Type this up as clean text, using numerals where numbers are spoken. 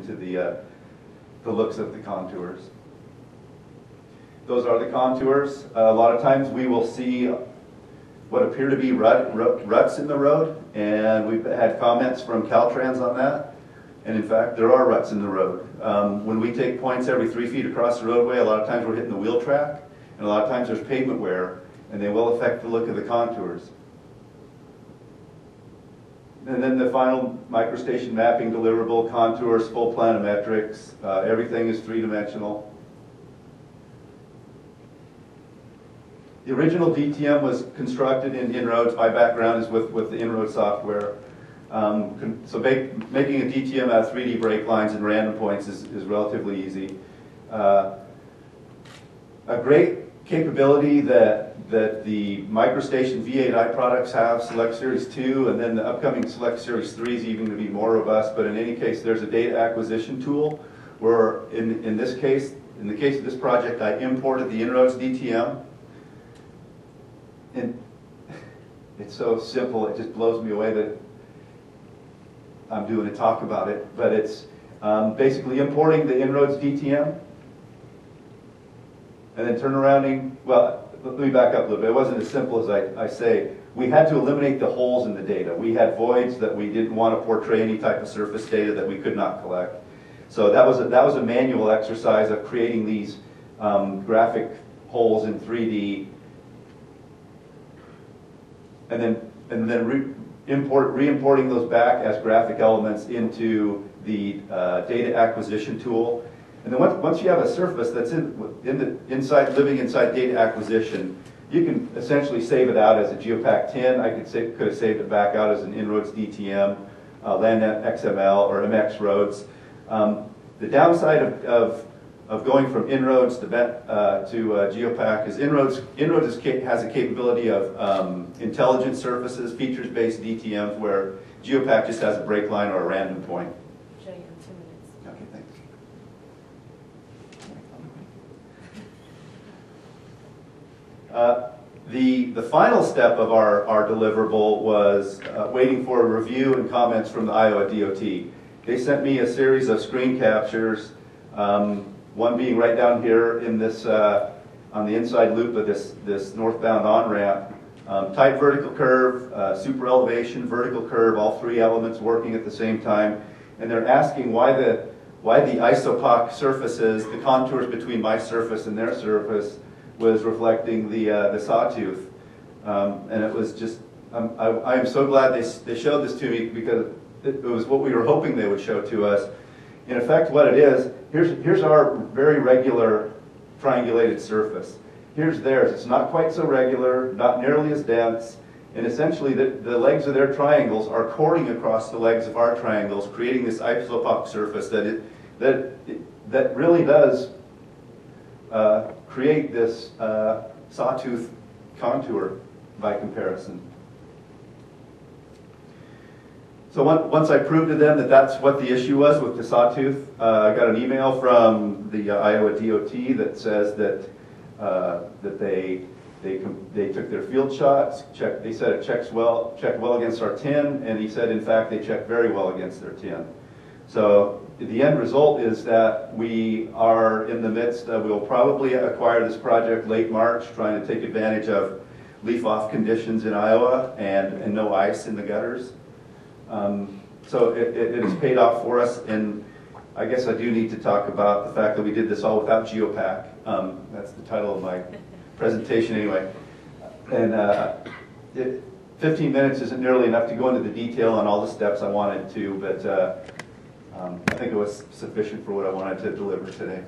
into the looks of the contours. Those are the contours. A lot of times we will see what appear to be ruts in the road, and we've had comments from Caltrans on that. And in fact, there are ruts in the road. When we take points every 3 feet across the roadway, a lot of times we're hitting the wheel track, and a lot of times there's pavement wear, and they will affect the look of the contours. And then the final microstation mapping deliverable, contours, full planimetrics, everything is three-dimensional. The original DTM was constructed in inroads. My background is with the inroad software. So making a DTM out of 3D break lines and random points is relatively easy. A great capability that the MicroStation V8i products have, Select Series 2, and then the upcoming Select Series 3 is even going to be more robust, but in any case, there's a data acquisition tool where, in this case, in the case of this project, I imported the inroads DTM. And it's so simple, it just blows me away that I'm doing a talk about it, but it's basically importing the inroads DTM and then turnarounding. Well, let me back up a little bit. It wasn't as simple as I say. We had to eliminate the holes in the data. We had voids that we didn't want to portray any type of surface data that we could not collect. So that was a manual exercise of creating these graphic holes in 3D, and then re-importing those back as graphic elements into the data acquisition tool. And then once you have a surface that's living inside data acquisition, you can essentially save it out as a Geopack 10. I could have saved it back out as an inroads DTM, LandNet XML, or MX roads. The downside of going from inroads to Geopack is inroads has a capability of intelligent surfaces, features-based DTMs, where Geopack just has a break line or a random point. Show you in 2 minutes. Okay, thanks. The final step of our deliverable was waiting for a review and comments from the Iowa DOT. They sent me a series of screen captures, one being right down here in this, on the inside loop of this northbound on-ramp. Tight vertical curve, super elevation, vertical curve, all three elements working at the same time. And they're asking why the isopoc surfaces, the contours between my surface and their surface, was reflecting the sawtooth. And it was just, I am so glad they showed this to me, because it was what we were hoping they would show to us. In effect, what it is, here's our very regular triangulated surface. Here's theirs. It's not quite so regular, not nearly as dense, and essentially the legs of their triangles are chording across the legs of our triangles, creating this isopoc surface that really does create this sawtooth contour by comparison. So once I proved to them that that's what the issue was with the sawtooth, I got an email from the Iowa DOT that says that they took their field shots, they said it checked well against our tin, and he said in fact they checked very well against their tin. So the end result is that we are in the midst of, we'll probably acquire this project late March, trying to take advantage of leaf-off conditions in Iowa and no ice in the gutters. So it has paid off for us, and I guess I do need to talk about the fact that we did this all without Geopack. That's the title of my presentation anyway. And 15 minutes isn't nearly enough to go into the detail on all the steps I wanted to, but I think it was sufficient for what I wanted to deliver today.